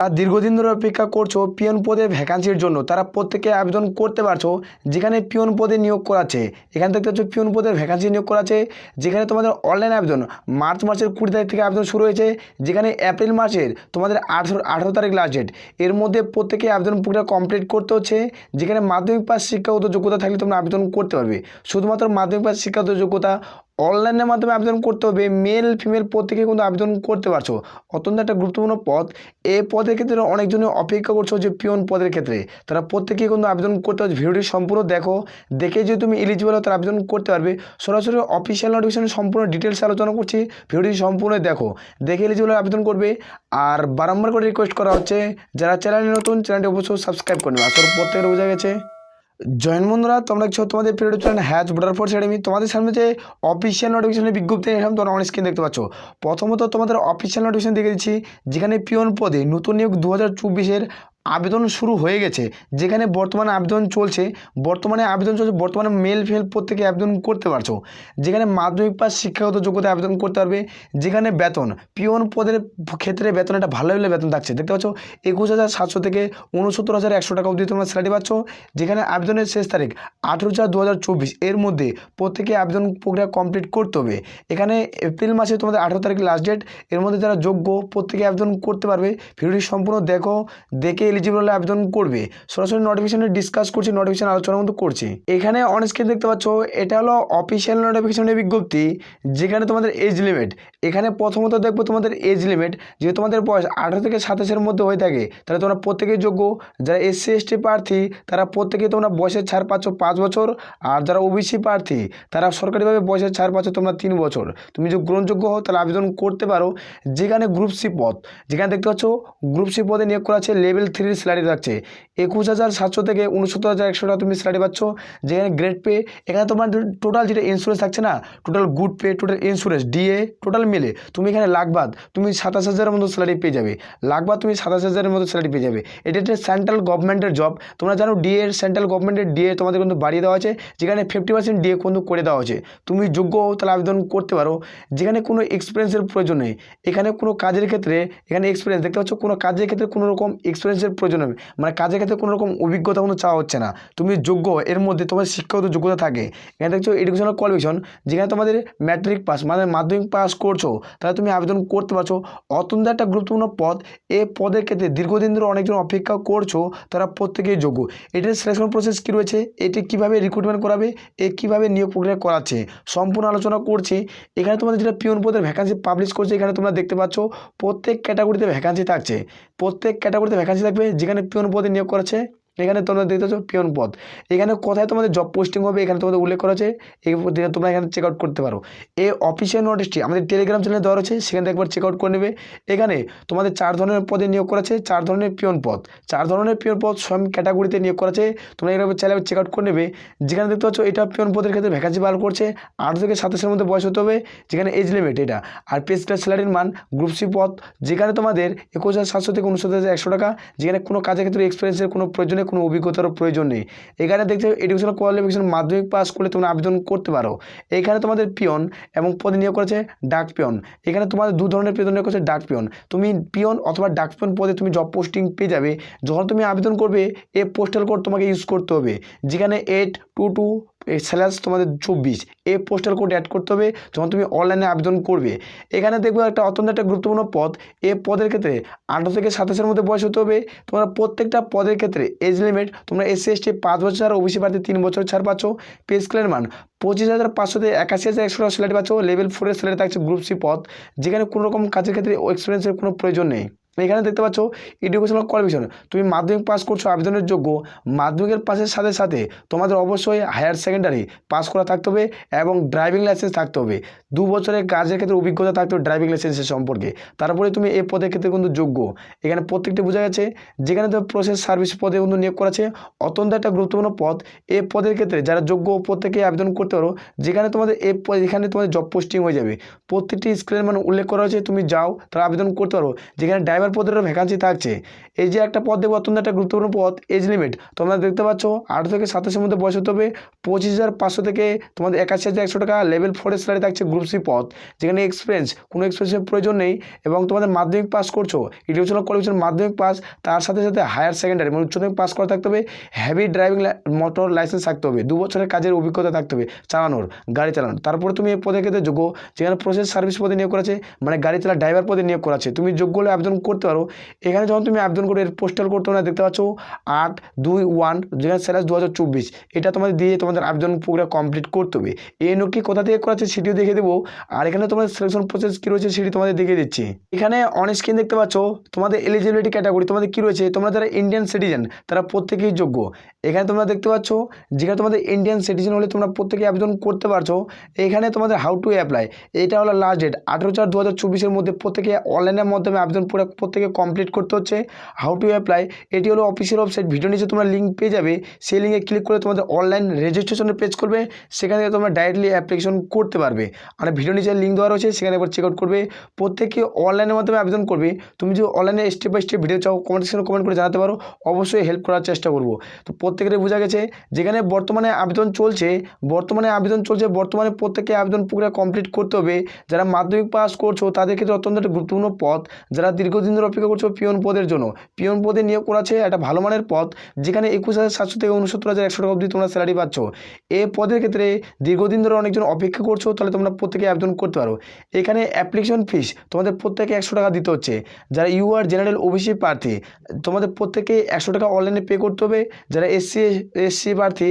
তারা দীর্ঘদিন ধরে অপেক্ষা করছো পিয়ন পদে ভ্যাকান্সির জন্য, তারা প্রত্যেকে আবেদন করতে পারছো। যেখানে পিয়ন পদে নিয়োগ করাচ্ছে, এখানে দেখতে পাচ্ছ পিয়ন পদের ভ্যাকান্সি নিয়োগ করাচ্ছে। যেখানে তোমাদের অনলাইন আবেদন মাসের 20 তারিখ থেকে আবেদন শুরু হয়েছে। যেখানে এপ্রিল মাসের তোমাদের 18 তারিখ লাস্ট ডেট। এর মধ্যে প্রত্যেকে আবেদন প্রক্রিয়া কমপ্লিট করতে হচ্ছে। যেখানে মাধ্যমিক পাস শিক্ষাগত যোগ্যতা থাকলে তোমরা আবেদন করতে পারবে। শুধুমাত্র মাধ্যমিক পাস শিক্ষাগত যোগ্যতা, অনলাইনের মাধ্যমে আবেদন করতে হবে। মেল ফিমেল প্রত্যেকে কিন্তু আবেদন করতে পারছো। অত্যন্ত একটা গুরুত্বপূর্ণ পদ। এই পদের ক্ষেত্রে অনেকজনই অপেক্ষা করছো যে পিয়ন পদের ক্ষেত্রে, তারা প্রত্যেকেই কিন্তু আবেদন করতে হবে। ভিডিওটি সম্পূর্ণ দেখো, দেখে যদি তুমি এলিজিবল হও তারা আবেদন করতে পারবে। সরাসরি অফিসিয়াল নোটিফিকেশনের সম্পূর্ণ ডিটেলস আলোচনা করছি, ভিডিওটি সম্পূর্ণ দেখো, দেখে এলিজিবল আবেদন করবে। আর বারংবার করে রিকোয়েস্ট করা হচ্ছে, যারা চ্যানেলে নতুন চ্যানেলটি অবশ্যই সাবস্ক্রাইব করে নেবে। আসলে প্রত্যেকের বোঝা গেছে। জয়েন বন্ধুরা, তোমরা দেখছো তোমাদের প্রিয় channel has voter force academy. তোমাদের সামনে যে অফিসিয়াল নোটিফিকেশনের বিজ্ঞপ্তি এরকম তোমরা অন স্ক্রিন দেখতে পাচ্ছ। প্রথমত তোমাদের অফিসিয়াল নোটিফিকেশন দেখে দিচ্ছি। যেখানে পিয়ন পদে নতুন নিয়োগ 2024-এর আবেদন শুরু হয়ে গেছে। যেখানে বর্তমানে আবেদন চলছে, বর্তমানে মেল ফিমেল প্রত্যেকে আবেদন করতে পারছো। যেখানে মাধ্যমিক পাস শিক্ষাগত যোগ্যতা আবেদন করতে পারবে। যেখানে বেতন পিয়ন পদের ক্ষেত্রে বেতন একটা ভালো লেভেলের বেতন থাকছে, দেখতে পাচ্ছ 21,700 থেকে 69,100 টাকা অবধি তোমরা স্যালারি পাচ্ছ। যেখানে আবেদনের শেষ তারিখ 18/4/2024, এর মধ্যে প্রত্যেকে আবেদন প্রক্রিয়া কমপ্লিট করতে হবে। এখানে এপ্রিল মাসে তোমাদের 18 তারিখ লাস্ট ডেট। এর মধ্যে যারা যোগ্য প্রত্যেকে আবেদন করতে পারবে। ভিডিওটি সম্পূর্ণ দেখো, দেখে এলিজিবল হলে আবেদন করবে। সরাসরি নোটিফিকেশনে ডিসকাস করছি, নোটিফিকেশন আলোচনা কিন্তু করছি। এখানে অন স্ক্রিন দেখতে পাচ্ছ, এটা হলো অফিসিয়াল নোটিফিকেশনের বিজ্ঞপ্তি। যেখানে তোমাদের এজ লিমিট, এখানে প্রথমত দেখবো তোমাদের এজ লিমিট। যে তোমাদের বয়স 18 থেকে 27-এর মধ্যে হয়ে থাকে তাহলে তোমরা প্রত্যেকেই যোগ্য। যারা SC/ST প্রার্থী তারা প্রত্যেকে তোমরা বয়সের ছাড় পাচ্ছ 5 বছর। আর যারা OBC প্রার্থী তারা সরকারিভাবে বয়সের ছাড় পাচ্ছ তোমরা 3 বছর। তুমি যদি গ্রহণযোগ্য হও তাহলে আবেদন করতে পারো। যেখানে গ্রুপ সি পদ, যেখানে দেখতে পাচ্ছ গ্রুপ সি পদে নিয়োগ করা আছে। লেভেল 3 স্যালারি থাকছে 21,700 থেকে 69,100 টাকা তুমি স্যালারি পাচ্ছ। যেখানে গ্রেড পে, এখানে তোমার টোটাল যেটা ইন্স্যুরেন্স থাকছে না, total good pay, total insurance, DA total মিলে তুমি এখানে লাখবাদ তুমি 27,000-এর মতো স্যালারি পেয়ে যাবে। লাখবাদ তুমি 27,000-এর মতো স্যালারি পেয়ে যাবে। এটা একটা সেন্ট্রাল গভর্নমেন্টের জব। তোমরা জানো DA, সেন্ট্রাল গভর্নমেন্টের DA তোমাদের কিন্তু বাড়িয়ে দেওয়া আছে। যেখানে 50% DA কিন্তু করে দেওয়া আছে। তুমি যোগ্য হও তাহলে আবেদন করতে পারো। যেখানে কোনো এক্সপিরিয়েন্সের প্রয়োজন নেই। এখানে কোনো কাজের ক্ষেত্রে, এখানে এক্সপিরিয়েন্স দেখতে পাচ্ছ, কোনো কাজের ক্ষেত্রে কোনো রকম এক্সপিরিয়েন্সের প্রয়োজন হবে, মানে কাজের ক্ষেত্রে কোনো রকম অভিজ্ঞতা কিন্তু চাওয়া হচ্ছে না। তুমি যোগ্য, এর মধ্যে তোমার শিক্ষাগত যোগ্যতা থাকে। এখানে দেখছো এডুকেশনাল কোয়ালিফিকেশন, যেখানে তোমাদের ম্যাট্রিক পাস মানে মাধ্যমিক পাস করছো তাহলে তুমি আবেদন করতে পারছো। অত্যন্ত একটা গুরুত্বপূর্ণ পদ। এই পদের ক্ষেত্রে দীর্ঘদিন ধরে অনেকজন অপেক্ষা করছো, তারা প্রত্যেকেই যোগ্য। এটার সিলেকশন প্রসেস কী রয়েছে, এটি কীভাবে রিক্রুটমেন্ট করাবে, কীভাবে নিয়োগ প্রক্রিয়া করাচ্ছে, সম্পূর্ণ আলোচনা করছি। এখানে তোমাদের যেটা পিয়ন পদের ভ্যাকান্সি পাবলিশ করছে, এখানে তোমরা দেখতে পাচ্ছ প্রত্যেক ক্যাটাগরিতে ভ্যাকান্সি থাকছে। প্রত্যেক ক্যাটাগরিতে ভ্যাকান্সি থাকবে। যেখানে পিয়ন পদে নিয়োগ করেছে, এখানে তোমরা দেখতে পাচ্ছ পিয়ন পদ। এখানে কোথায় তোমাদের জব পোস্টিং হবে এখানে তোমাদের উল্লেখ করা আছে। তোমরা এখানে চেক আউট করতে পারো। এই অফিসিয়াল নোটিশটি আমাদের টেলিগ্রাম চ্যানেলে দেওয়া রয়েছে, সেখানে একবার চেক আউট করে নেবে। এখানে তোমাদের 4 ধরনের পদে নিয়োগ করেছে, 4 ধরনের পিয়ন পদ, 4 ধরনের পিয়ন পদ স্বয়ং ক্যাটাগরিতে নিয়োগ করেছে। তোমরা এভাবে চাইলে চেক আউট করে নেবে। যেখানে দেখতে পাচ্ছ এটা পিয়ন পদের ক্ষেত্রে ভ্যাকান্সি বার করছে। 8 থেকে 27-এর মধ্যে বয়স হতে হবে। যেখানে এজ লিমিট এটা। আর পে স্যালারির মান গ্রুপ সি পদ। যেখানে তোমাদের 21,700 থেকে 69,100 টাকা। যেখানে কোনো কাজের ক্ষেত্রে এক্সপিরিয়েন্সের কোনো প্রয়োজন নেই, কোনো অভিজ্ঞতার প্রয়োজন নেই। এখানে দেখতে এডুকেশনাল কোয়ালিফিকেশন মাধ্যমিক পাস করলে তোমরা আবেদন করতে পারো। এখানে তোমাদের পিয়ন এবং পদে নিয়োগ করেছে ডাক পিয়ন। এখানে তোমাদের 2 ধরনের পিয়ন নিয়োগ করেছে। ডাক পিয়ন, তুমি পিয়ন অথবা ডাক পিয়ন পদে তুমি জব পোস্টিং পেয়ে যাবে। যখন তুমি আবেদন করবে এই পোস্টাল কোড তোমাকে ইউজ করতে হবে। যেখানে 822 তোমাদের 24 এই পোস্টাল কোড অ্যাড করতে হবে যখন তুমি অনলাইনে আবেদন করবে। এখানে দেখবে একটা অত্যন্ত একটা গুরুত্বপূর্ণ পদ। এই পদের ক্ষেত্রে 18 থেকে 27-এর মধ্যে বয়স হতে হবে। তোমরা প্রত্যেকটা পদের ক্ষেত্রে এজ লিমিট, তোমরা SC/ST 5 বছর আর OBC প্রার্থী 3 বছর ছাড় পাচ্ছ। পে স্কেলের মান 25,500 থেকে 81,100 টাকা স্যালারি পাচ্ছ। লেভেল 4-এর স্যালারি থাকছে গ্রুপ সি পদ। যেখানে কোনো রকম কাজের ক্ষেত্রে এক্সপিরিয়েন্সের কোনো প্রয়োজন নেই। এখানে দেখতে পাচ্ছ এডুকেশনাল কোয়ালিফিকেশন, তুমি মাধ্যমিক পাস করছো আবেদনের যোগ্য। মাধ্যমিকের পাসের সাথে সাথে তোমাদের অবশ্যই হায়ার সেকেন্ডারি পাস করা থাকতে হবে এবং ড্রাইভিং লাইসেন্স থাকতে হবে। 2 বছরের কাজের ক্ষেত্রে অভিজ্ঞতা থাকতে হবে ড্রাইভিং লাইসেন্সের সম্পর্কে, তারপরে তুমি এই পদের ক্ষেত্রে কিন্তু যোগ্য। এখানে প্রত্যেকটি বোঝা গেছে। যেখানে তো প্রসেস সার্ভিস পদে কিন্তু নিয়োগ করেছে। অত্যন্ত একটা গুরুত্বপূর্ণ পদ। এই পদের ক্ষেত্রে যারা যোগ্য প্রত্যেকে আবেদন করতে পারো। যেখানে তোমাদের এখানে তোমাদের জব পোস্টিং হয়ে যাবে। প্রত্যেকটি স্কেলের মান উল্লেখ করা হয়েছে, তুমি যাও তারা আবেদন করতে পারো। যেখানে ড্রাইভার পদের ভ্যাকান্সি থাকছে। এই যে একটা পদ দেখবো অত্যন্ত একটা গুরুত্বপূর্ণ পদ, এজ লিমিট তোমরা দেখতে পাচ্ছ 18 থেকে 27-এর মধ্যে বয়স হতে হবে। 25,500 থেকে তোমাদের 81,100 টাকা লেভেল 4 এর স্যালারি থাকছে। গ্রুপ সি পদ, যেখানে কোনো এক্সপিরিয়েন্সের প্রয়োজন নেই এবং তোমাদের মাধ্যমিক পাস করছো, এডুকেশনাল কোয়ালিফিকেশন মাধ্যমিক পাস, তার সাথে সাথে হায়ার সেকেন্ডারি মানে উচ্চমাধ্যমিক পাস করা থাকতে হবে। হেভি ড্রাইভিং মোটর লাইসেন্স থাকতে হবে, 2 বছরের কাজের অভিজ্ঞতা থাকতে হবে চালানোর, গাড়ি চালানোর। তারপরে তুমি এই পদের ক্ষেত্রে যোগ্য, যেখানে প্রসেস সার্ভিস পদে নিয়োগ করা আছে, মানে গাড়ি চালা ড্রাইভার পদে নিয়োগ করা আছে। তুমি যোগ্য হলে আবেদন করতে পারো। এখানে যখন তুমি আবেদন করে এর পোস্টাল কোড তোমরা দেখতে পাচ্ছ 821, যেখানে স্যালাস 2024, এটা তোমাদের দিয়ে তোমাদের আবেদন প্রক্রিয়া কমপ্লিট করতে হবে। এই নিয়োগটি কোথা থেকে করা আছে সেটিও দেখে দেবো। আর এখানে তোমাদের সিলেকশন প্রসেস কী রয়েছে সেটি তোমাদের দেখিয়ে দিচ্ছি। এখানে অন স্ক্রিন দেখতে পাচ্ছ তোমাদের এলিজিবিলিটি ক্যাটাগরি তোমাদের কী রয়েছে। তোমরা যারা ইন্ডিয়ান সিটিজেন তারা প্রত্যেকেই যোগ্য। এখানে তোমরা দেখতে পাচ্ছ যেখানে তোমাদের ইন্ডিয়ান সিটিজেন হলে তোমরা প্রত্যেকে আবেদন করতে পারছো। এখানে তোমাদের হাউ টু অ্যাপ্লাই, এটা হলো লাস্ট ডেট 18/4/2024-এর মধ্যে প্রত্যেকে অনলাইনের মাধ্যমে আবেদন প্রত্যেকে কমপ্লিট করতে হচ্ছে। হাউ টু অ্যাপ্লাই এটি হলো অফিসিয়াল ওয়েবসাইট, ভিডিও নিচে তোমরা লিঙ্ক পেয়ে যাবে। সেই লিঙ্কে ক্লিক করে তোমাদের অনলাইন রেজিস্ট্রেশনের পেজ করবে, সেখান থেকে তোমরা ডাইরেক্টলি অ্যাপ্লিকেশন করতে পারবে। আর ভিডিও নিচে লিঙ্ক দেওয়া রয়েছে, সেখানে একবার চেক আউট করবে। প্রত্যেকে অনলাইনের মাধ্যমে আবেদন করবে। তুমি যদি অনলাইনে স্টেপ বাই স্টেপ ভিডিও চাও কমেন্ট সেকশনে কমেন্ট করে জানাতে পারো, অবশ্যই হেল্প করার চেষ্টা করবো। তো প্রত্যেকেরই বোঝা গেছে যেখানে বর্তমানে আবেদন চলছে, বর্তমানে প্রত্যেকে আবেদন প্রক্রিয়া কমপ্লিট করতে হবে। যারা মাধ্যমিক পাস করছো তাদের ক্ষেত্রে অত্যন্ত একটা গুরুত্বপূর্ণ পদ। যারা দীর্ঘদিন ধরে অপেক্ষা করছো পিয়ন পদের জন্য, পিয়ন পদে নিয়োগ করা আছে একটা ভালো মানের পদ, যেখানে 21,700 থেকে 69,100 টাকা অবধি তোমরা স্যালারি পাচ্ছ। এই পদের ক্ষেত্রে দীর্ঘদিন ধরে অনেকজন অপেক্ষা করছো, তাহলে তোমরা প্রত্যেকে আবেদন করতে পারো। এখানে অ্যাপ্লিকেশন ফিস তোমাদের প্রত্যেকে 100 টাকা দিতে হচ্ছে। যারা ইউআর জেনারেল ওবিসি প্রার্থী তোমাদের প্রত্যেকে 100 টাকা অনলাইনে পে করতে হবে। যারা এসসি প্রার্থী,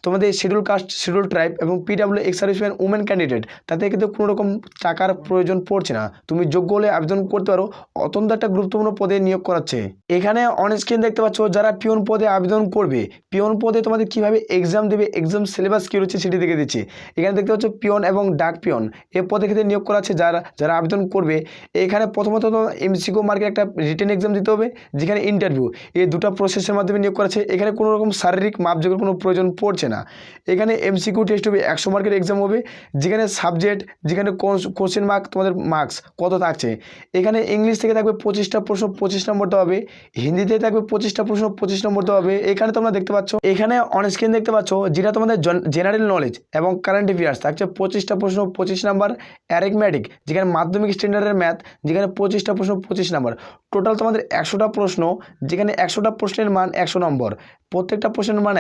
তোমাদের শিডিউল কাস্ট, শিডিউল ট্রাইব এবং PW ex serviceman women candidate, তাতে কিন্তু কোনো রকম টাকার প্রয়োজন পড়ছে না। তুমি যোগ্য হলে আবেদন করতে পারো। অত্যন্ত একটা গুরুত্বপূর্ণ পদে নিয়োগ করাচ্ছে। এখানে অন স্ক্রিন দেখতে পাচ্ছ যারা পিয়ন পদে আবেদন করবে, পিয়ন পদে তোমাদের কীভাবে এক্সাম দেবে, এক্সাম সিলেবাস কী রয়েছে সেটি দেখে দিচ্ছি। এখানে দেখতে পাচ্ছ পিয়ন এবং ডাক পিয়ন এই পদে ক্ষেত্রে নিয়োগ করা আছে। যারা আবেদন করবে, এখানে প্রথমত এমসিকিউ মার্কের একটা রিটেন এক্সাম দিতে হবে, যেখানে ইন্টারভিউ, এই দুটো প্রসেসের মাধ্যমে নিয়োগ করা আছে। এখানে কোনো রকম শারীরিক মাপযোগের কোনো প্রয়োজন পড়ছে না। এখানে এমসিকিউ টেস্ট হবে, 100 মার্কের এক্সাম হবে, যেখানে সাবজেক্ট, যেখানে কোশ্চেন মার্ক তোমাদের মার্কস কত থাকছে। এখানে ইংলিশ থেকে থাকবে 25টা প্রশ্ন, 25 নম্বর দেওয়া হবে। হিন্দিতে থাকবে 25টা প্রশ্ন, 25 নম্বর দেওয়া হবে। এখানে তোমরা দেখতে পাচ্ছ, এখানে অন স্ক্রিন দেখতে পাচ্ছ যেটা তোমাদের জেনারেল নলেজ এবং কারেন্ট অ্যাফেয়ার্স থাকছে 25টা প্রশ্ন, 25 নাম্বার। অ্যারিথমেটিক, যেখানে মাধ্যমিক স্ট্যান্ডার্ডের ম্যাথ, যেখানে 25টা প্রশ্ন, 25 নাম্বার। টোটাল তোমাদের 100টা প্রশ্ন, যেখানে 100টা প্রশ্নের মান 100 নম্বর। প্রত্যেকটা প্রশ্নের মান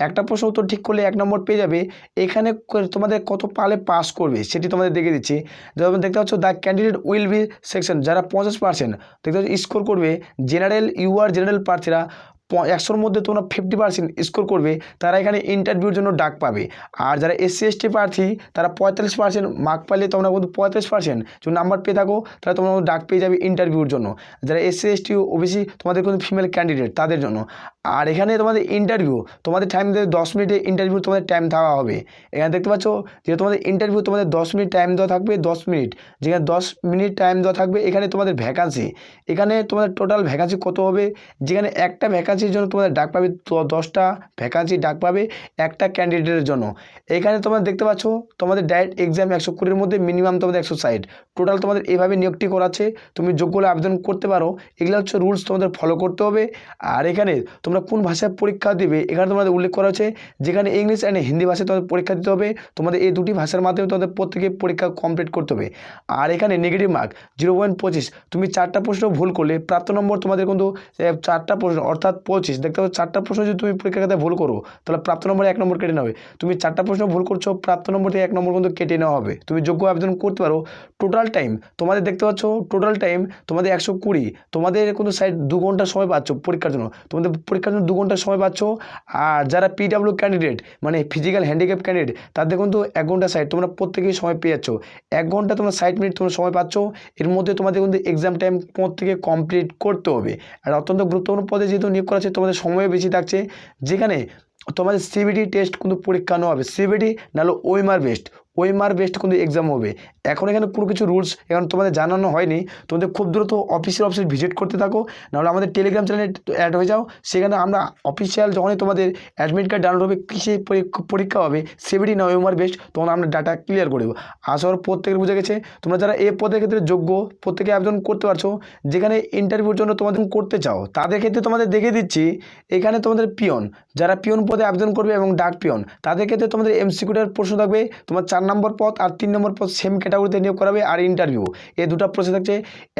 একটা প্রশ্ন উত্তর ঠিক করলে 1 নম্বর পেয়ে যাবে। এখানে তোমাদের কত পালে পাস করবে সেটি তোমাদের দেখে দিচ্ছি। যেমন দেখতে পাচ্ছ the candidate will be section, যারা 50% দেখতে পাচ্ছ স্কোর করবে, জেনারেল ইউআর জেনারেল প্রার্থীরা 100-র মধ্যে তোমরা 50% স্কোর করবে, তারা এখানে ইন্টারভিউর জন্য ডাক পাবে। আর যারা এসসি এসটি প্রার্থী তারা 45% মার্ক পাইলে তোমরা কিন্তু 45% যদি নাম্বার পেয়ে থাকো তাহলে তোমরা ডাক পেয়ে যাবে ইন্টারভিউর জন্য। যারা এসসি এসটি ওবিসি তোমাদের কিন্তু ফিমেল ক্যান্ডিডেট তাদের জন্য। আর এখানে তোমাদের ইন্টারভিউ, তোমাদের টাইম দেবে 10 মিনিটে ইন্টারভিউ তোমাদের টাইম দেওয়া হবে। এখানে দেখতে পাচ্ছ যে তোমাদের ইন্টারভিউ তোমাদের 10 মিনিট টাইম দেওয়া থাকবে, 10 মিনিট, যেখানে 10 মিনিট টাইম দেওয়া থাকবে। এখানে তোমাদের ভ্যাকান্সি, এখানে তোমাদের টোটাল ভ্যাকান্সি কত হবে, যেখানে একটা ভ্যাকান্সির জন্য তোমাদের ডাক পাবে 10টা ভ্যাকান্সি ডাক পাবে একটা ক্যান্ডিডেটের জন্য। এখানে তোমরা দেখতে পাচ্ছ তোমাদের ডাইরেক্ট এক্সাম 120-এর মধ্যে মিনিমাম তোমাদের 160। টোটাল তোমাদের এইভাবে নিয়োগটি করাচ্ছে। তুমি যোগ্য হলে আবেদন করতে পারো। এগুলো হচ্ছে রুলস, তোমাদের ফলো করতে হবে। আর এখানে তোমরা কোন ভাষায় পরীক্ষা দেবে এখানে তোমাদের উল্লেখ করা হচ্ছে, যেখানে ইংলিশ অ্যান্ড হিন্দি ভাষায় তোমাদের পরীক্ষা দিতে হবে। তোমাদের এই দুটি ভাষার মাধ্যমে তোমাদের প্রত্যেকে পরীক্ষা কমপ্লিট করতে হবে। আর এখানে নেগেটিভ মার্ক 0.25, তুমি 4টা প্রশ্ন ভুল করলে প্রাপ্ত নম্বর তোমাদের কিন্তু 4টা প্রশ্ন অর্থাৎ 25। দেখতে পাচ্ছ 4টা প্রশ্ন যদি তুমি পরীক্ষা খাতায় ভুল করো তাহলে প্রাপ্ত নম্বরে 1 নম্বর কেটে নেবে। তুমি 4টা প্রশ্ন ভুল করছো, প্রাপ্ত নম্বর থেকে 1 নম্বর কিন্তু কেটে নেওয়া হবে। তুমি যোগ্য আবেদন করতে পারো। টোটাল টাইম তোমাদের দেখতে পাচ্ছ, টোটাল টাইম তোমাদের 120। তোমাদের কিন্তু সাইড 2 ঘন্টা সময় পাচ্ছ পরীক্ষার জন্য, তোমাদের পরীক্ষার জন্য 2 ঘন্টা সময় পাচ্ছ। আর যারা পিডাব্লিউ ক্যান্ডিডেট মানে ফিজিক্যাল হ্যান্ডিক্যাপ ক্যান্ডিডেট, তাদের কিন্তু 1 ঘন্টা সাইড তোমরা প্রত্যেকেই সময় পেয়ে যাচ্ছ। 1 ঘন্টা তোমরা 60 মিনিট তোমরা সময় পাচ্ছ। এর মধ্যে তোমাদের কিন্তু এক্সাম টাইম প্রত্যেকে কমপ্লিট করতে হবে। আর অত্যন্ত গুরুত্বপূর্ণ পদে যেহেতু নিয়োগ করা আছে, তোমাদের সময় বেশি থাকছে, যেখানে তোমাদের সিবিটি টেস্ট কিন্তু পরীক্ষা নেওয়া হবে। সিবিটি নাহলে ওএমআর বেস্ট, ওএমআর বেসড কিন্তু এক্সাম হবে। এখন এখানে কোনো কিছু রুলস এখন তোমাদের জানানো হয়নি, তোমাদের খুব দ্রুত অফিস ভিজিট করতে থাকো, নাহলে আমাদের টেলিগ্রাম চ্যানেলে অ্যাড হয়ে যাও। সেখানে আমরা অফিসিয়াল যখনই তোমাদের অ্যাডমিট কার্ড ডাউনলোড হবে, কিসে পরীক্ষা হবে, সিবিটি না ওএমআর বেসড, তখন আমরা ডাটা ক্লিয়ার করে দেবো। আসর প্রত্যেকের বুঝে গেছে, তোমরা যারা এই পদের ক্ষেত্রে যোগ্য প্রত্যেকে আবেদন করতে পারছো। যেখানে ইন্টারভিউর জন্য তোমাদের করতে চাও তাদের ক্ষেত্রে তোমাদের দেখে দিচ্ছি, এখানে তোমাদের পিয়ন, যারা পিয়ন পদে আবেদন করবে এবং ডাক পিয়ন, তাদের ক্ষেত্রে তোমাদের এমসিকিউটার প্রশ্ন থাকবে। তোমার 4 নম্বর পদ আর 3 নম্বর পদ সেম ক্যাটাগরিতে নিয়োগ করাবে। আর ইন্টারভিউ এই দুটো প্রশ্ন থাকছে,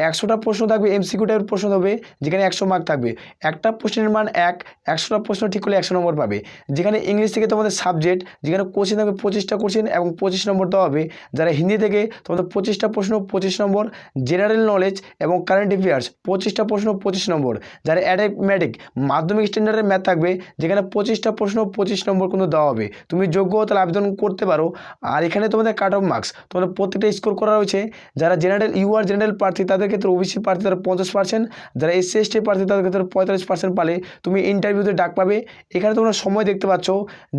100টা প্রশ্ন থাকবে, এমসিকিউটার প্রশ্ন হবে, যেখানে 100 মার্ক থাকবে। একটা প্রশ্নের মান 1, 100টা প্রশ্ন ঠিক করলে 100 নম্বর পাবে। যেখানে ইংলিশ থেকে তোমাদের সাবজেক্ট, যেখানে কোশ্চেন থাকবে 25টা কোশ্চেন এবং 25 নম্বর দেওয়া হবে। যারা হিন্দি থেকে তোমাদের 25টা প্রশ্ন 25 নম্বর, জেনারেল নলেজ এবং কারেন্ট অ্যাফেয়ার্স 25টা প্রশ্ন 25 নম্বর। যারা অ্যারিথমেটিক মাধ্যমিক স্ট্যান্ডার্ডের ম্যাথ থাকবে, যেখানে 25টা প্রশ্ন 25 নম্বর কিন্তু দেওয়া হবে। তুমি যোগ্য তাহলে আবেদন করতে পারো। আর এখানে তোমাদের কাট অফ মার্কস তোমাদের প্রত্যেকটা স্কোর করা রয়েছে। যারা জেনারেল প্রার্থী তাদের ক্ষেত্রে, ওবিসি প্রার্থী তারা 50%, যারা এসসি এসটি প্রার্থী তাদের ক্ষেত্রে 45% পালে তুমি ইন্টারভিউতে ডাক পাবে। এখানে তোমরা সময় দেখতে পাচ্ছ,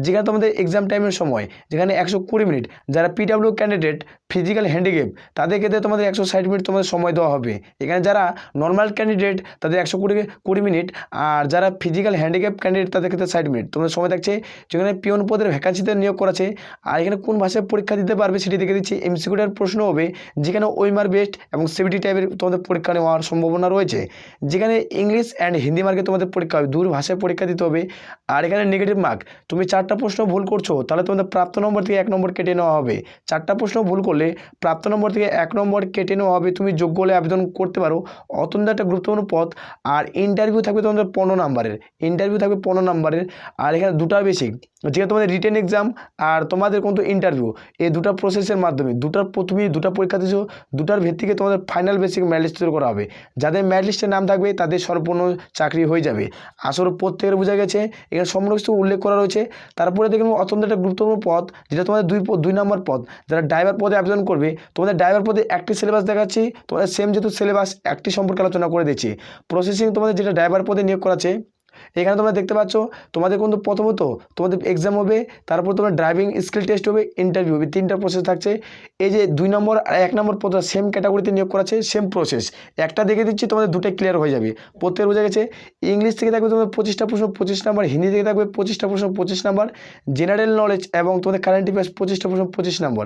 যেখানে তোমাদের এক্সাম টাইমের সময় যেখানে 120 মিনিট। যারা পিডাব্লিউ ক্যান্ডিডেট ফিজিক্যাল হ্যান্ডিক্যাপ তাদের ক্ষেত্রে তোমাদের 160 মিনিট তোমাদের সময় দেওয়া হবে। এখানে যারা নর্মাল ক্যান্ডিডেট তাদের 120 মিনিট, আর যারা ফিজিক্যাল হ্যান্ডিক্যাপ ক্যান্ডিডেট তাদের ক্ষেত্রে 60 মিনিট তোমাদের সময় থাকছে। যেখানে পিয়ন পদের ভ্যাকান্সিতে নিয়োগ করেছে। আর এখানে কোন ভাষায় পরীক্ষা দিতে পারবে সেটি দেখে দিচ্ছি। এমসিকিউটার প্রশ্ন হবে, যেখানে ওএমআর বেসড এবং সিবিটি টাইপের তোমাদের পরীক্ষা নেওয়ার সম্ভাবনা রয়েছে। যেখানে ইংলিশ অ্যান্ড হিন্দি মার্কে তোমাদের পরীক্ষা হবে, দূর ভাষায় পরীক্ষা দিতে হবে। আর এখানে নেগেটিভ মার্ক, তুমি 4টা প্রশ্ন ভুল করছো তাহলে তোমাদের প্রাপ্ত নম্বর থেকে 1 নম্বর কেটে নেওয়া হবে। 4টা প্রশ্ন ভুল করলে প্রাপ্ত নম্বর থেকে 1 নম্বর কেটে নেওয়া হবে। তুমি যোগ্য হলে আবেদন করতে পারো। অত্যন্ত একটা গুরুত্বপূর্ণ পদ। আর ইন্টারভিউ থাকবে তোমাদের 15 নম্বরের। আর এখানে দুটা বেসিক, যেখানে তোমাদের রিটেন এক্সাম আর তোমাদের কিন্তু ইন্টারভিউ, এই দুটা প্রসেসের মাধ্যমে তুমি দুটা পরীক্ষা দিয়েছো, দুটার ভিত্তিতে তোমাদের ফাইনাল বেসিক ম্যারিট লিস্ট তৈরি করা হবে। যাদের ম্যারিট লিস্টের নাম থাকবে তাদের সম্পূর্ণ চাকরি হয়ে যাবে। আসলে প্রত্যেকের বোঝা গেছে, এখানে সম্পূর্ণ কিছু উল্লেখ করা রয়েছে। তারপরে দেখুন অত্যন্ত একটা গুরুত্বপূর্ণ পদ, যেটা তোমাদের 2 নম্বর পদ, যারা ড্রাইভার পদে আবেদন করবে। তোমাদের ড্রাইভার পদে একটি সিলেবাস দেখাচ্ছি, তোমাদের সেম যেহেতু সিলেবাস একটি সম্পর্কে আলোচনা করে দিচ্ছি। প্রসেসিং তোমাদের যেটা ড্রাইভার পদে নিয়োগ করাচ্ছে, এখানে তোমরা দেখতে পাচ্ছ তোমাদের কিন্তু প্রথমত তোমাদের এক্সাম হবে, তারপর তোমার ড্রাইভিং স্কিল টেস্ট হবে, ইন্টারভিউ হবে, 3টা প্রসেস থাকছে। এই যে 2 নম্বর আর 1 নম্বর পদ সেম ক্যাটাগরিতে নিয়োগ করা আছে, সেম প্রসেস। একটা দেখে দিচ্ছি, তোমাদের দুটোই ক্লিয়ার হয়ে যাবে। প্রত্যেকের বোঝা গেছে। ইংলিশ থেকে থাকবে তোমাদের 25টা প্রশ্ন 25 নম্বর, হিন্দি থেকে থাকবে 25টা প্রশ্ন 25 নম্বর, জেনারেল নলেজ এবং তোমাদের কারেন্ট অ্যাফেয়ার্স 25টা প্রশ্ন 25 নম্বর।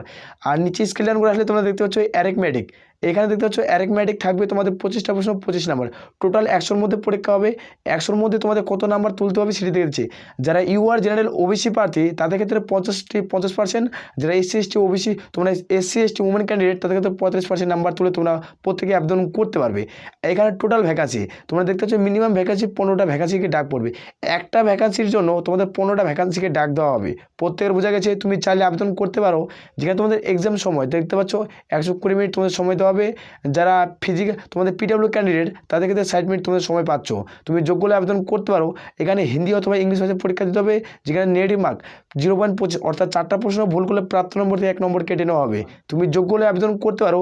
আর নিচে স্কিল ডাউন করে আসলে তোমরা দেখতে পাচ্ছ অ্যারিথমেটিক, এখানে দেখতে পাচ্ছ অ্যারিথমেটিক থাকবে তোমাদের 25টা প্রশ্ন 25 নম্বর। টোটাল 100-র মধ্যে পরীক্ষা হবে। 100-র মধ্যে তোমাদের কত নাম্বার তুলতে হবে সেটি দেখেছি। যারা জেনারেল ওবিসি প্রার্থী তাদের ক্ষেত্রে 50%, যারা এসসি এসটি ওবিসি তোমরা এসসি এসটি উমেন ক্যান্ডিডেট তাদের ক্ষেত্রে 35% নাম্বার তুলে তোমরা প্রত্যেকে আবেদন করতে পারবে। এখানে টোটাল ভ্যাকান্সি তোমরা দেখতে পাচ্ছ, মিনিমাম ভ্যাকান্সি 15টা ভ্যাকান্সিকে ডাক পড়বে। একটা ভ্যাকান্সির জন্য তোমাদের 15টা ভ্যাকান্সিকে ডাক দেওয়া হবে। প্রত্যেকের বোঝা গেছে। তুমি চাইলে আবেদন করতে পারো। যেখানে তোমাদের এক্সাম সময় দেখতে পাচ্ছ 120 মিনিট তোমাদের সময় দেওয়া হবে। যারা তোমাদের পিডাব্লিউ ক্যান্ডিডেট তাদের ক্ষেত্রে 60 মিনিট তোমাদের সময় পাচ্ছ। তুমি যোগ্য হলে আবেদন করতে পারো। এখানে হিন্দি অথবা ইংলিশ ভাষায় পরীক্ষা দিতে হবে, যেখানে নেগেটিভ মার্ক 0.25, অর্থাৎ 4টা প্রশ্ন ভুল করলে প্রাপ্ত নম্বর থেকে 1 নম্বর কেটে নেওয়া হবে। তুমি যোগ্য হলে আবেদন করতে পারো।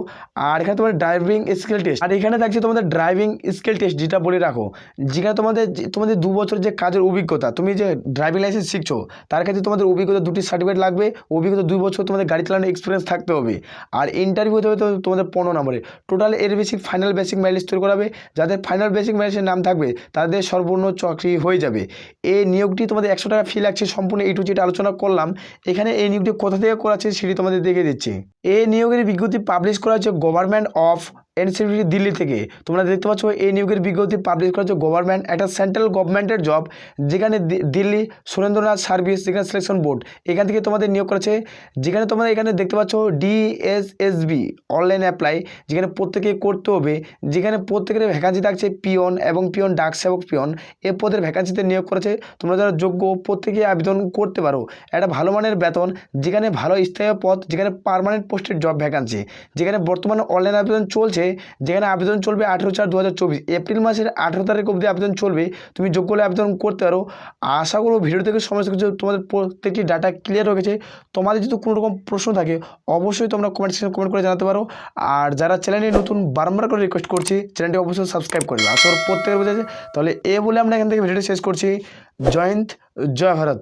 আর এখানে তোমাদের ড্রাইভিং স্কিল টেস্ট, আর এখানে থাকছে তোমাদের ড্রাইভিং স্কিল টেস্ট, যেটা বলে রাখো, যেখানে তোমাদের 2 বছর যে কাজের অভিজ্ঞতা, তুমি যে ড্রাইভিং লাইসেন্স শিখছো তার ক্ষেত্রে তোমাদের অভিজ্ঞতা 2টি সার্টিফিকেট লাগবে। অভিজ্ঞতা 2 বছর তোমাদের গাড়ি চালানোর এক্সপিরিয়েন্স থাকতে হবে। আর ইন্টারভিউ হতে হবে তোমাদের 15 নম্বরে। টোটাল এর ফাইনাল বেসিক ম্যারিট লিস্ট তৈরি করাবে। যাদের ফাইনাল বেসিক ম্যারিটের নাম থাকবে তাদের সর্বপূর্ণ চাকরি হয়ে যাবে। এই নিয়োগটি তোমাদের 100 টাকা ফি লাগছে। সম্পূর্ণ A to Z আলোচনা করলাম। এখানে এই নিয়োগটি কোথা থেকে করা আছে সেটি তোমাদের দেখে দিচ্ছি। এই নিয়োগের বিজ্ঞপ্তি পাবলিশ করা হচ্ছে গভর্নমেন্ট অফ এনসিটি দিল্লি থেকে। তোমরা দেখতে পাচ্ছ এই নিয়োগের বিজ্ঞপ্তি পাবলিশ করা হচ্ছে গভর্নমেন্ট, একটা সেন্ট্রাল গভর্নমেন্টের জব, যেখানে দিল্লি সুরেন্দ্রনাথ সার্ভিস, যেখানে সিলেকশন বোর্ড, এখান থেকে তোমাদের নিয়োগ করেছে। যেখানে তোমরা এখানে দেখতে পাচ্ছ DSSB অনলাইন অ্যাপ্লাই, যেখানে প্রত্যেকে করতে হবে। যেখানে প্রত্যেকের ভ্যাকান্সি থাকছে পিয়ন এবং পিয়ন ডাক সেবক পিয়ন, এ পদের ভ্যাকান্সিতে নিয়োগ করেছে। তোমরা যারা যোগ্য প্রত্যেকে আবেদন করতে পারো। একটা ভালো মানের বেতন, যেখানে ভালো স্থায়ী পদ, যেখানে পার্মানেন্ট পোস্টের জব ভ্যাকান্সি, যেখানে বর্তমানে অনলাইন আবেদন চলছে। যেখানে আবেদন চলবে 18/4/2024, এপ্রিল মাসের 18 তারিখ অবধি আবেদন চলবে। তুমি যোগ্য হলে আবেদন করতে পারো। আশা করব ভিডিও থেকে সমস্ত কিছু তোমাদের প্রত্যেকটি ডাটা ক্লিয়ার হয়ে গেছে। তোমাদের যদি কোনো রকম প্রশ্ন থাকে অবশ্যই তোমরা কমেন্ট সেকশনে কমেন্ট করে জানাতে পারো। আর যারা চ্যানেলে নতুন বারবার করে রিকোয়েস্ট করছি, চ্যানেলটি অবশ্যই সাবস্ক্রাইব করবে। আসলে প্রত্যেকের বোঝা যায়। তাহলে বলে আমরা এখান থেকে ভিডিওটি শেষ করছি। জয় হিন্দ, জয় ভারত।